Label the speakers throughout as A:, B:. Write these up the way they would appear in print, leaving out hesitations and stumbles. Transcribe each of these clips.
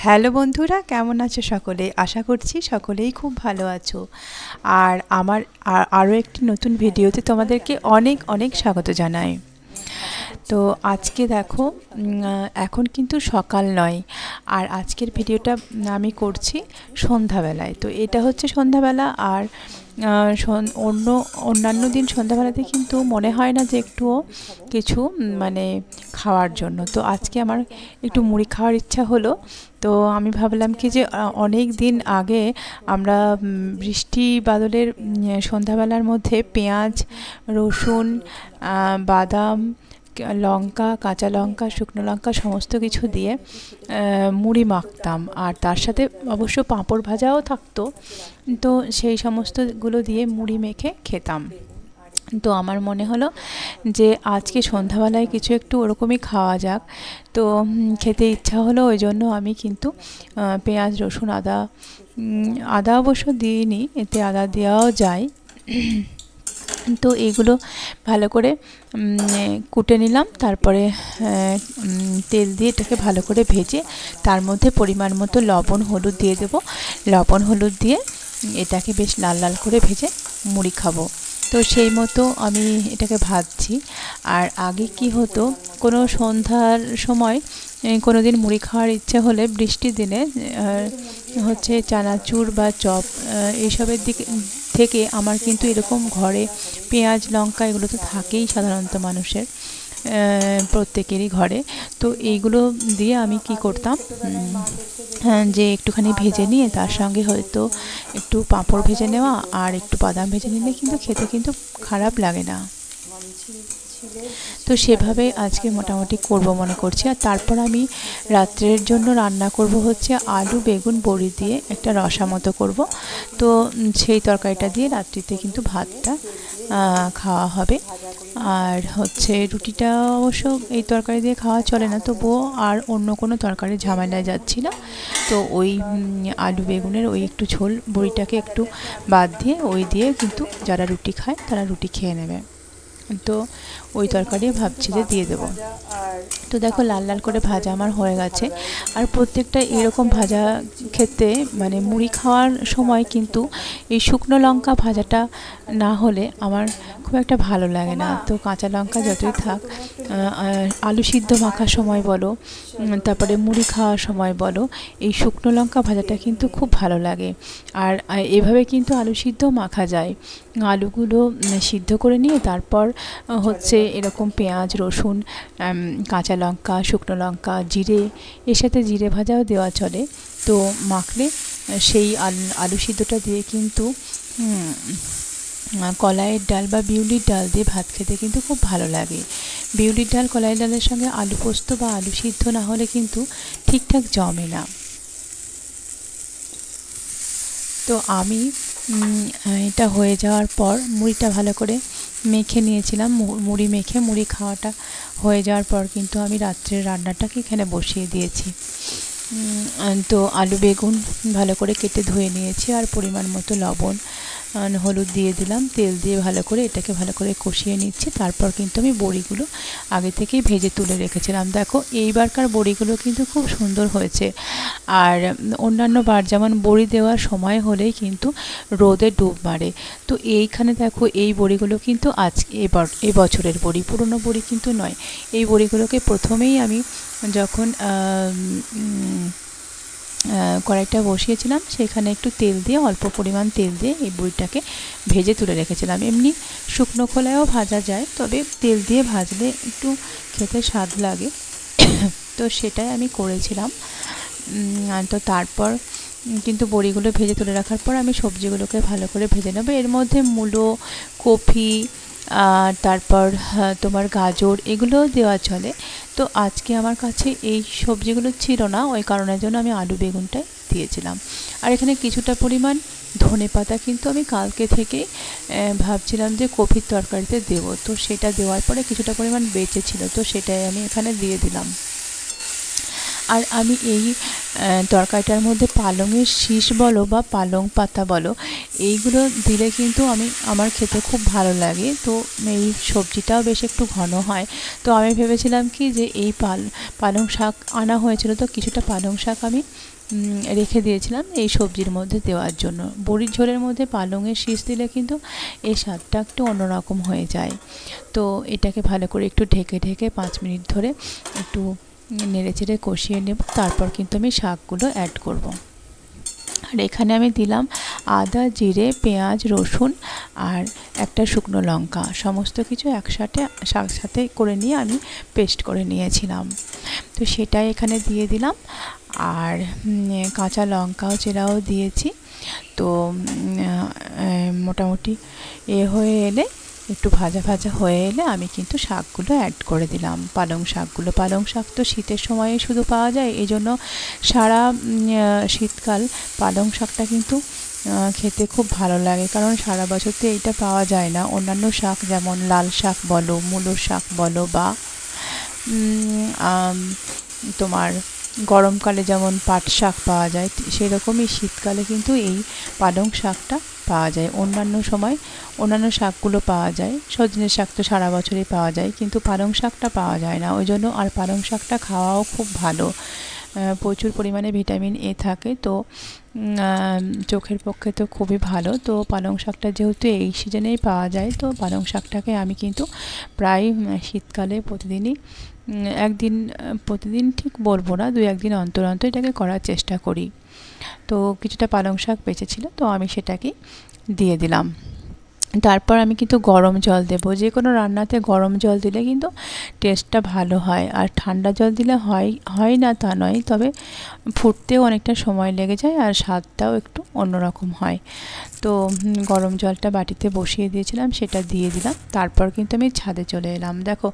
A: Hello বন্ধুরা, কেমন আছো সকলে? আশা করছি সকলেই খুব ভালো আছো। আর আমার আরও একটি নতুন ভিডিওতে তোমাদেরকে অনেক অনেক স্বাগত জানাই। তো আজকে দেখো, এখন কিন্তু সকাল নয়, আর আজকের ভিডিওটা আমি করছি সন্ধ্যাবেলায়। তো এটা হচ্ছে সন্ধ্যাবেলা, আর অন্যান্য দিন সন্ধ্যাবেলাতে কিন্তু মনে হয় না যে একটুও কিছু মানে খাওয়ার জন্য। তো আজকে আমার একটু মুড়ি খাওয়ার ইচ্ছা হলো। তো আমি ভাবলাম কি যে অনেক দিন আগে আমরা বৃষ্টি বাদলের সন্ধ্যাবেলার মধ্যে পেঁয়াজ, রসুন, বাদাম, লঙ্কা, কাঁচা লঙ্কা, শুকনো লঙ্কা সমস্ত কিছু দিয়ে মুড়ি মাখতাম, আর তার সাথে অবশ্য পাঁপড় ভাজাও থাকতো। তো সেই সমস্তগুলো দিয়ে মুড়ি মেখে খেতাম। তো আমার মনে হলো যে আজকে সন্ধ্যাবেলায় কিছু একটু ওরকমই খাওয়া যাক। তো খেতে ইচ্ছা হলো, ওই জন্য আমি কিন্তু পেঁয়াজ, রসুন, আদা অবশ্য দিইনি, এতে আদা দেওয়াও যায়। তো এগুলো ভালো করে কুটে নিলাম, তারপরে তেল দিয়ে এটাকে ভালো করে ভেজে তার মধ্যে পরিমাণ মতো লবণ হলুদ দিয়ে দেবো। লবণ হলুদ দিয়ে এটাকে বেশ লাল লাল করে ভেজে মুড়ি খাবো। তো সেই মতো আমি এটাকে ভাজছি। আর আগে কি হতো, কোনো সন্ধ্যার সময় কোনো দিন মুড়ি খাওয়ার ইচ্ছে হলে বৃষ্টির দিনে হচ্ছে চানাচুর বা চপ এইসবের দিকে থেকে আমার কিন্তু এরকম ঘরে পেঁয়াজ, লঙ্কা এগুলো তো থাকেই সাধারণত মানুষের প্রত্যেকেরই ঘরে। তো এইগুলো দিয়ে আমি কি করতাম, যে একটুখানি ভেজে নিয়ে তার সঙ্গে হয়তো একটু পাঁপড় ভেজে নেওয়া আর একটু বাদাম ভেজে নিলে কিন্তু খেতে কিন্তু খারাপ লাগে না। তো সেভাবে আজকে মোটামুটি করব মনে করছি। আর তারপর আমি রাত্রের জন্য রান্না করব হচ্ছে আলু, বেগুন, বড়ি দিয়ে একটা রসা মতো করব। তো সেই তরকারিটা দিয়ে রাত্রিতে কিন্তু ভাতটা খাওয়া হবে। আর হচ্ছে রুটিটা অবশ্য এই তরকারি দিয়ে খাওয়া চলে না, তবুও আর অন্য কোনো তরকারি ঝামেলায় যাচ্ছি না। তো ওই আলু বেগুনের ওই একটু ঝোল, বড়িটাকে একটু বাদ দিয়ে ওই দিয়ে কিন্তু যারা রুটি খায় তারা রুটি খেয়ে নেবে। তো ওই তরকারি ভাবছি যে দিয়ে দেবো। তো দেখো, লাল লাল করে ভাজা আমার হয়ে গেছে। আর প্রত্যেকটা এরকম ভাজা খেতে মানে মুড়ি খাওয়ার সময় কিন্তু এই শুকনো লঙ্কা ভাজাটা না হলে আমার খুব একটা ভালো লাগে না। তো কাঁচা লঙ্কা যতই থাক, আলু সিদ্ধ মাখার সময় বলো, তারপরে মুড়ি খাওয়ার সময় বলো, এই শুকনো লঙ্কা ভাজাটা কিন্তু খুব ভালো লাগে। আর এভাবে কিন্তু আলু সিদ্ধ মাখা যায়। আলুগুলো সিদ্ধ করে নিয়ে তারপর হচ্ছে এরকম পেঁয়াজ, রসুন, কাঁচা লঙ্কা, শুকনো লঙ্কা, জিরে, এর সাথে জিরে ভাজাও দেওয়া চলে। তো মাখলে সেই আলু সিদ্ধটা দিয়ে কিন্তু কলাইয়ের ডাল বা বিউলির ডাল দিয়ে ভাত খেতে কিন্তু খুব ভালো লাগে। বিউলির ডাল কলাইয়ের ডালের সঙ্গে আলু পোস্ত বা আলু সিদ্ধ না হলে কিন্তু ঠিকঠাক জমে না। তো আমি এটা হয়ে যাওয়ার পর মুড়িটা ভালো করে মেখে নিয়েছিলাম। মুড়ি মেখে মুড়ি খাওয়াটা হয়ে যাওয়ার পর কিন্তু আমি রাত্রের রান্নাটাকে এখানে বসিয়ে দিয়েছি। তো আলু বেগুন ভালো করে কেটে ধুয়ে নিয়েছি, আর পরিমাণ মতো লবণ, হলুদ দিয়ে দিলাম। তেল দিয়ে ভালো করে এটাকে ভালো করে কষিয়ে নিচ্ছি। তারপর কিন্তু আমি বড়িগুলো আগে থেকেই ভেজে তুলে রেখেছিলাম। দেখো, এইবারকার বড়িগুলো কিন্তু খুব সুন্দর হয়েছে। আর অন্যান্য বার যেমন বড়ি দেওয়ার সময় হলেই কিন্তু রোদে ডুব মারে, তো এইখানে দেখো এই বড়িগুলো কিন্তু এই বছরের বড়ি, পুরনো বড়ি কিন্তু নয়। এই বড়িগুলোকে প্রথমেই আমি যখন কড়াইটা বসিয়েছিলাম সেখানে একটু তেল দিয়ে, অল্প পরিমাণ তেল দিয়ে এই বড়িটাকে ভেজে তুলে রেখেছিলাম। এমনি শুকনো খোলায়ও ভাজা যায়, তবে তেল দিয়ে ভাজলে একটু খেতে স্বাদ লাগে। তো সেটাই আমি করেছিলাম। তো তারপর কিন্তু বড়িগুলো ভেজে তুলে রাখার পর আমি সবজিগুলোকে ভালো করে ভেজে নেব। এর মধ্যে মূলো, কপি, তারপর তোমার গাজর এগুলোও দেওয়া চলে। তো আজকে আমার কাছে এই সবজিগুলো ছিল না, ওই কারণের জন্য আমি আলু বেগুনটাই দিয়েছিলাম। আর এখানে কিছুটা পরিমাণ ধনেপাতা কিন্তু আমি কালকে থেকেই ভাবছিলাম যে কপির তরকারিতে দেবো। তো সেটা দেওয়ার পরে কিছুটা পরিমাণ বেঁচে ছিল, তো সেটাই আমি এখানে দিয়ে দিলাম। আর আমি এই তরকারিটার মধ্যে পালংয়ের শীষ বলো বা পালং পাতা বলো, এইগুলো দিলে কিন্তু আমার খেতে খুব ভালো লাগে। তো এই সবজিটাও বেশ একটু ঘন হয়। তো আমি ভেবেছিলাম কি যে এই পালং শাক আনা হয়েছিল, তো কিছুটা পালং শাক আমি রেখে দিয়েছিলাম এই সবজির মধ্যে দেওয়ার জন্য। বড়ির ঝোলের মধ্যে পালংয়ের শীষ দিলে কিন্তু এই স্বাদটা একটু অন্যরকম হয়ে যায়। তো এটাকে ভালো করে একটু ঢেকে ঢেকে 5 মিনিট ধরে একটু নেড়েচেড়ে কষিয়ে নেব। তারপর কিন্তু আমি শাকগুলো অ্যাড করব। আর এখানে আমি দিলাম আদা, জিরে, পেঁয়াজ, রসুন আর একটা শুকনো লঙ্কা, সমস্ত কিছু একসাথে করে নিয়ে আমি পেস্ট করে নিয়েছিলাম। তো সেটাই এখানে দিয়ে দিলাম। আর কাঁচা লঙ্কাও চেরাও দিয়েছি। তো মোটামুটি হয়ে এলে, একটু ভাজা ভাজা হয়ে এলে আমি কিন্তু শাকগুলো অ্যাড করে দিলাম, পালং শাকগুলো। পালং শাক তো শীতের সময়ে শুধু পাওয়া যায়, এই জন্য সারা শীতকাল পালং শাকটা কিন্তু খেতে খুব ভালো লাগে, কারণ সারা বছর তো এইটা পাওয়া যায় না। অন্যান্য শাক যেমন লাল শাক বলো, মূলোর শাক বলো, বা তোমার গরমকালে যেমন পাট শাক পাওয়া যায়, সেরকমই শীতকালে কিন্তু এই পালং শাকটা পাওয়া যায়। অন্যান্য সময় অন্যান্য শাকগুলো পাওয়া যায়, সজনে শাক তো সারা বছরই পাওয়া যায়, কিন্তু পালং শাকটা পাওয়া যায় না। ওই জন্য আর পালং শাকটা খাওয়াও খুব ভালো, প্রচুর পরিমাণে ভিটামিন এ থাকে। তো চোখের পক্ষে তো খুবই ভালো। তো পালং শাকটা যেহেতু এই সিজনেই পাওয়া যায়, তো পালং শাকটাকে আমি কিন্তু প্রায় শীতকালে প্রতিদিনই প্রতিদিন ঠিক বলবো না, 2-1 দিন অন্তর অন্তর এটাকে করার চেষ্টা করি। তো কিছুটা পালং শাক বেঁচেছিল, তো আমি সেটাকে দিয়ে দিলাম। তারপর আমি কিন্তু গরম জল দেবো। যে কোনো রান্নাতে গরম জল দিলে কিন্তু টেস্টটা ভালো হয়। আর ঠান্ডা জল দিলে হয় না তা নয়, তবে ফুটতেও অনেকটা সময় লেগে যায় আর স্বাদটাও একটু অন্যরকম হয়। তো গরম জলটা বাটিতে বসিয়ে দিয়েছিলাম, সেটা দিয়ে দিলাম। তারপর কিন্তু আমি ছাদে চলে এলাম। দেখো,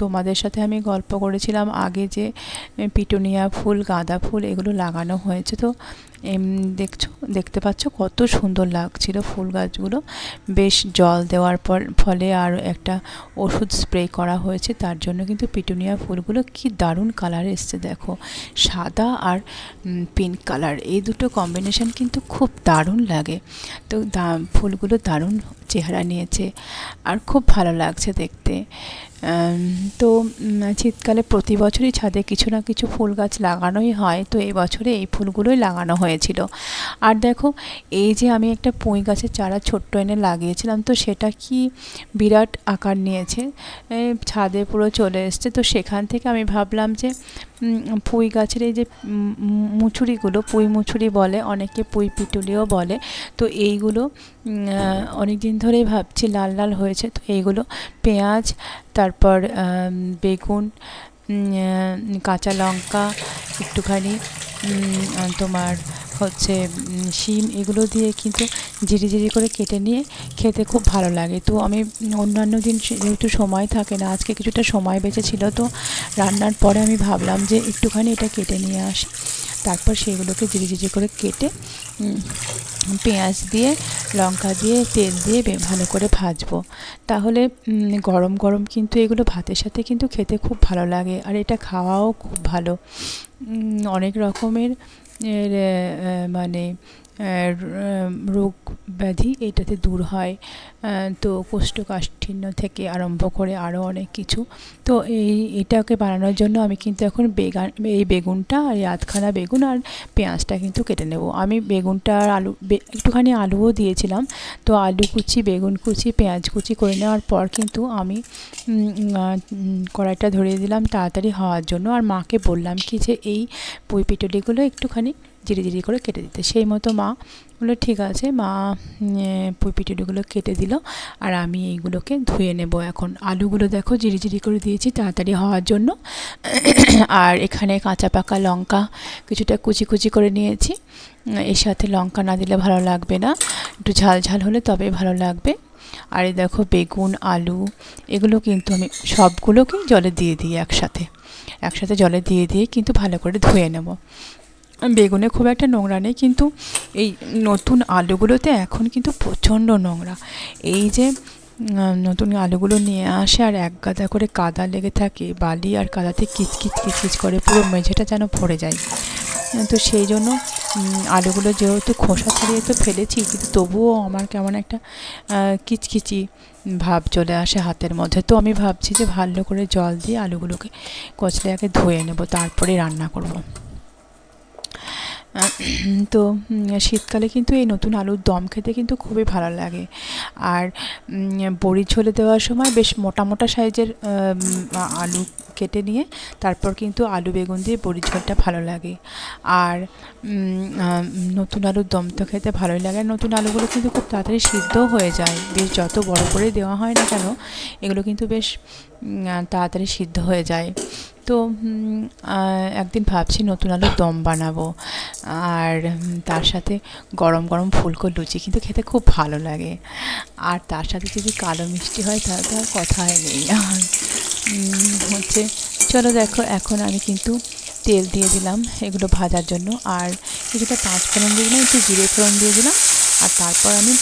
A: তোমাদের সাথে আমি গল্প করেছিলাম আগে যে পিটুনিয়া ফুল, গাঁদা ফুল এগুলো লাগানো হয়েছে। তো দেখতে পাচ্ছ কত সুন্দর লাগছিল ফুল গাছগুলো। বেশ জল দেওয়ার ফলে আর একটা ওষুধ স্প্রে করা হয়েছে, তার জন্য কিন্তু পিটুনিয়া ফুলগুলো কি দারুণ কালার এসছে। দেখো, সাদা আর পিঙ্ক কালার, এই দুটো কম্বিনেশন কিন্তু খুব দারুণ লাগে। তো ফুলগুলো দারুণ চেহারা নিয়েছে আর খুব ভালো লাগছে দেখতে। তো শীতকালে প্রতি বছরই ছাদে কিছু না কিছু ফুল গাছ লাগানোই হয়। তো এই বছরে এই ফুলগুলোই লাগানো হয়েছিল। আর দেখো, এই যে আমি একটা পুঁই গাছের চারা ছোট্ট এনে লাগিয়েছিলাম, তো সেটা কি বিরাট আকার নিয়েছে, ছাদে পুরো চলে এসছে। তো সেখান থেকে আমি ভাবলাম যে পুঁই গাছের এই যে মুচুরিগুলো, পুঁই মুচুরি বলে, অনেকে পুঁই পিটুলিও বলে, তো এইগুলো অনেক দিন ধরেই ভাবছি লাল লাল হয়েছে। তো এইগুলো পেঁয়াজ, তারপর বেগুন, কাঁচা লঙ্কা, একটুখানি তোমার হচ্ছে শিম, এগুলো দিয়ে কিন্তু ঝিরি করে কেটে নিয়ে খেতে খুব ভালো লাগে। তো আমি অন্যান্য দিন যেহেতু সময় থাকে না, আজকে কিছুটা সময় বেঁচেছিল, তো রান্নার পরে আমি ভাবলাম যে একটুখানি এটা কেটে নিয়ে আসি। তারপর সেগুলোকে ঝিরি করে কেটে পেঁয়াজ দিয়ে, লঙ্কা দিয়ে, তেল দিয়ে ভালো করে ভাজবো। তাহলে গরম গরম কিন্তু এগুলো ভাতের সাথে কিন্তু খেতে খুব ভালো লাগে, আর এটা খাওয়াও খুব ভালো। অনেক রকমের মানে রোগ ব্যাধি এটাতে দূর হয়। তো কোষ্ঠকাঠিন্য থেকে আরম্ভ করে আরও অনেক কিছু। তো এটাকে বানানোর জন্য আমি কিন্তু এখন বেগুনটা আর আধখানা বেগুন আর পেঁয়াজটা কিন্তু কেটে নেব। আমি বেগুনটা আর একটুখানি আলুও দিয়েছিলাম। তো আলু কুচি, বেগুন কুচি, পেঁয়াজ কুচি করে নেওয়ার পর কিন্তু আমি কড়াইটা ধরিয়ে দিলাম তাড়াতাড়ি হওয়ার জন্য। আর মাকে বললাম কি যে এই পুঁই পিটুলিগুলো একটুখানি ঝিরি করে কেটে দিতে। সেই মতো মা বললো ঠিক আছে। মা পুঁই পিটুলিগুলো কেটে দিল, আর আমি এইগুলোকে ধুয়ে নেব এখন। আলুগুলো দেখো ঝিরি করে দিয়েছি তাড়াতাড়ি হওয়ার জন্য। আর এখানে কাঁচা পাকা লঙ্কা কিছুটা কুচি করে নিয়েছি। এর সাথে লঙ্কা না দিলে ভালো লাগবে না, একটু ঝাল হলে তবেই ভালো লাগবে। আর এই দেখো বেগুন, আলু এগুলো কিন্তু আমি সবগুলোকেই জলে দিয়ে দিই একসাথে জলে দিয়ে কিন্তু ভালো করে ধুয়ে নেব। বেগুনে খুব একটা নোংরা নেই, কিন্তু এই নতুন আলুগুলোতে এখন কিন্তু প্রচণ্ড নোংরা। এই যে নতুন আলুগুলো নিয়ে আসে আর এক গাদা করে কাদা লেগে থাকে, বালি আর কাদাতে কিচকিচ কিচকিচ করে পুরো মেঝেটা যেন ভরে যায়। তো সেই জন্য আলুগুলো যেহেতু খোসা ছাড়িয়ে তো ফেলেছি, কিন্তু তবুও আমার কেমন একটা কিচকিচি ভাব চলে আসে হাতের মধ্যে। তো আমি ভাবছি যে ভালো করে জল দিয়ে আলুগুলোকে কচলে আগে ধুয়ে নেব, তারপরে রান্না করব। তো শীতকালে কিন্তু এই নতুন আলুর দম খেতে কিন্তু খুবই ভালো লাগে। আর বড়ির ঝোলে দেওয়ার সময় বেশ মোটা মোটা সাইজের আলু কেটে নিয়ে তারপর কিন্তু আলু বেগুন দিয়ে বড়ির ঝোলটা ভালো লাগে। আর নতুন আলুর দম তো খেতে ভালোই লাগে। নতুন আলুগুলো কিন্তু খুব তাড়াতাড়ি সিদ্ধও হয়ে যায়, বেশ যত বড় করে দেওয়া হয় না কেন এগুলো কিন্তু বেশ তাড়াতাড়ি সিদ্ধ হয়ে যায়। তো একদিন ভাবছি নতুন আলুর দম বানাবো, আর তার সাথে গরম গরম ফুলকো লুচি কিন্তু খেতে খুব ভালো লাগে। আর তার সাথে যদি কালো মিষ্টি হয় তাহলে তো আর কথাই নেই। আর হচ্ছে চলো দেখো, এখন আমি কিন্তু তেল দিয়ে দিলাম এগুলো ভাজার জন্য, আর কিছুটা পাঁচ ফোড়ন দিয়ে দিলাম, একটু জিরে ফোড়ন দিয়ে দিলাম, আর তারপর আমি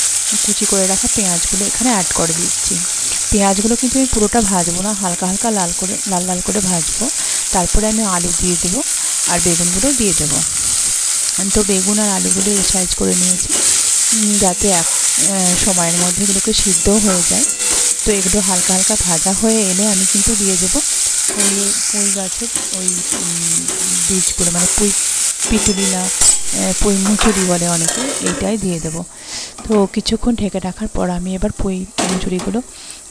A: কুচি করে রাখা পেঁয়াজগুলো এখানে অ্যাড করে দিচ্ছি। পেঁয়াজগুলো কিন্তু আমি পুরোটা ভাজবো না, হালকা হালকা লাল লাল করে ভাজবো। তারপরে আমি আলু দিয়ে দেবো আর বেগুনগুলো দিয়ে দেবো। তো বেগুন আর আলুগুলো এই সাইজ করে নিয়েছি যাতে এক সময়ের মধ্যে এগুলোকে সিদ্ধও হয়ে যায়। তো এগুলো হালকা হালকা ভাজা হয়ে এলে আমি কিন্তু দিয়ে দেবো ওই পুঁই গাছের ওই বীজগুলো, মানে পিটুলি না পুঁই মুচুরি বলে অনেকে, এইটাই দিয়ে দেবো। তো কিছুক্ষণ ঢেকে রাখার পর আমি এবার পুঁই মুচুরিগুলো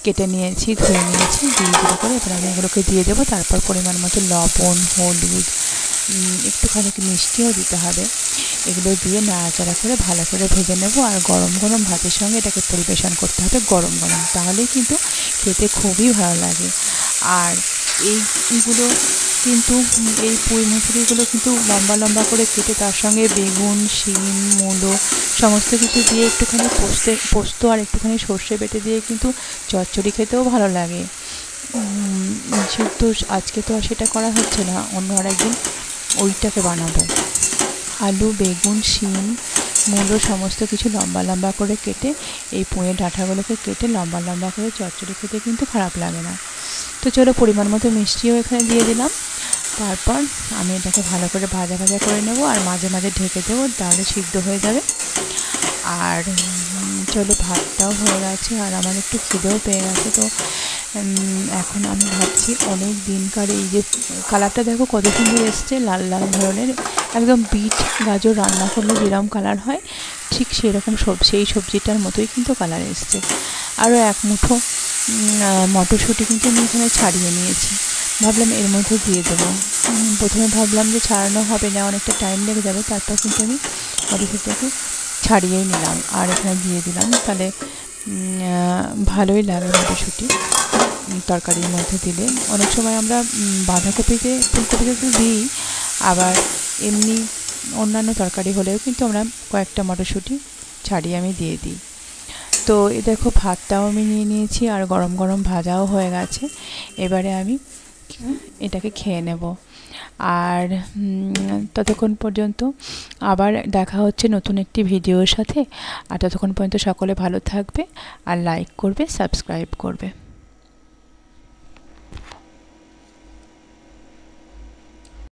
A: কেটে নিয়েছি, ধুয়ে নিয়েছি, দিয়ে করে এবার আমি এগুলোকে দিয়ে দেবো। তারপর পরিমাণ মতো লবণ, হলুদ, একটুখানি মিষ্টিও দিতে হবে। এগুলো দিয়ে নাড়াচাড়া করে ভালো করে ভেজে নেব। আর গরম গরম ভাতের সঙ্গে এটাকে পরিবেশন করতে হবে গরম গরম, তাহলেই কিন্তু খেতে খুবই ভালো লাগে। আর এইগুলো কিন্তু এই পুঁই মুসুরিগুলো কিন্তু লম্বা লম্বা করে কেটে তার সঙ্গে বেগুন, শিম, মূলো সমস্ত কিছু দিয়ে একটুখানি পোস্ত আর একটুখানি সর্ষে বেটে দিয়ে কিন্তু চচ্চড়ি খেতেও ভালো লাগে। তো আজকে তো আর সেটা করা হচ্ছে না, অন্য আর একদিন ওইটাকে বানাবো। আলু, বেগুন, শিম, মূলো সমস্ত কিছু লম্বা লম্বা করে কেটে এই পুঁয়ের ডাঁটাগুলোকে কেটে লম্বা লম্বা করে চচ্চড়ি খেতে কিন্তু খারাপ লাগে না। তো চলো, পরিমাণ মতো মিষ্টিও এখানে দিয়ে দিলাম। তারপর আমি এটাকে ভালো করে ভাজা ভাজা করে নেব, আর মাঝে মাঝে ঢেকে দেবো, তাহলে সিদ্ধ হয়ে যাবে। আর চলো, ভাতটাও হয়ে গেছে আর আমার একটু খিদেও পেয়ে গেছে। তো এখন আমি ভাবছি অনেক দিনকার এই যে কালারটা দেখো কত সুন্দর এসছে, লাল লাল ধরনের, একদম বিট গাজর রান্না করলে যেরকম কালার হয় ঠিক সেরকম সেই সবজিটার মতোই কিন্তু কালার এসছে। আরও এক মুঠো মটরশুঁটি কিন্তু আমি এখানে ছাড়িয়ে নিয়েছি, ভাবলাম এর মধ্যে দিয়ে দেবো। প্রথমে ভাবলাম যে ছাড়ানো হবে না, অনেকটা টাইম লেগে যাবে, তারপর কিন্তু আমি মটরশুঁটিটাকে ছাড়িয়েই নিলাম আর এখানে দিয়ে দিলাম। তাহলে ভালোই লাগে মটরশুঁটি তরকারির মধ্যে দিলে। অনেক সময় আমরা বাঁধাকপিতে ফুলকপিতে তো দিই, আবার এমনি অন্যান্য তরকারি হলেও কিন্তু আমরা কয়েকটা মটরশুঁটি ছাড়িয়ে আমি দিয়ে দিই। তো দেখো, ভাতটাও আমি নিয়ে নিয়েছি আর গরম গরম ভাজাও হয়ে গেছে। এবারে আমি এটাকে খেয়ে নেব। আর ততক্ষণ পর্যন্ত আবার দেখা হচ্ছে নতুন একটি ভিডিওর সাথে। আর ততক্ষণ পর্যন্ত সকলে ভালো থাকবে আর লাইক করবে, সাবস্ক্রাইব করবে।